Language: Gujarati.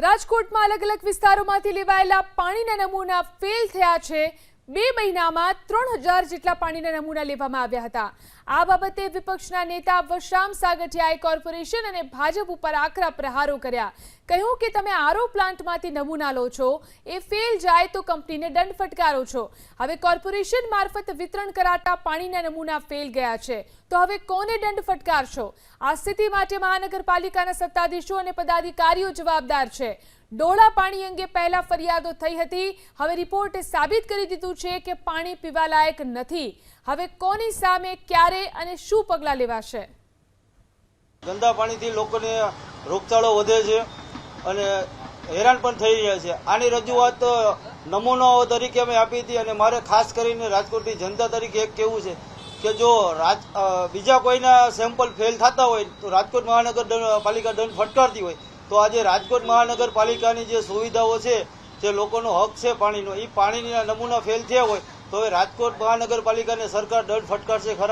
રાજકોટમાં અલગ અલગ વિસ્તારોમાંથી લેવાયેલા પાણીના નમૂના ફેલ થયા છે। 2 મહિનામાં 3000 જેટલા પાણીના નમૂના લેવામાં આવ્યા હતા। આ બાબતે વિપક્ષના નેતા વશામ સાગઠિયાએ કોર્પોરેશન અને ભાજપ ઉપર આકરા પ્રહારો કર્યા। કહ્યું કે તમે આરઓ પ્લાન્ટમાંથી નમૂના લો છો, એ ફેલ જાય તો કંપનીને દંડ ફટકારો છો। હવે કોર્પોરેશન મારફત વિતરણ કરાતા પાણીના નમૂના ફેલ ગયા છે, તો હવે કોને દંડ ફટકારશો? આ સ્થિતિ માટે મહાનગરપાલિકાના સત્તાધીશો અને પદાધિકારીઓ જવાબદાર છે। ડોળા પાણી અંગે પહેલા ફરિયાદો થઈ હતી, હવે રિપોર્ટે સાબિત કરી દીધું છે કે પાણી પીવા લાયક નથી। હવે કોની સામે ક્યારે અને શું પગલાં લેવાશે? ગંદા પાણીથી લોકોને રોગચાળો વધે છે અને હેરાન પણ થઈ રહ્યા છે। આની રજૂઆત નમૂનાઓ તરીકે અમે આપી હતી અને મારે ખાસ કરીને રાજકોટની જનતા તરીકે એક કહેવું છે કે જો બીજા કોઈના સેમ્પલ ફેલ થતા હોય તો રાજકોટ મહાનગરપાલિકા દંડ ફટકારતી હોય તો આજે રાજકોટ મહાનગરપાલિકાની જે સુવિધાઓ છે, જે લોકોનો હક છે પાણીનો, એ પાણીના નમૂના ફેલ થયા હોય તો હવે રાજકોટ મહાનગરપાલિકાને સરકાર દંડ ફટકારશે ખરા?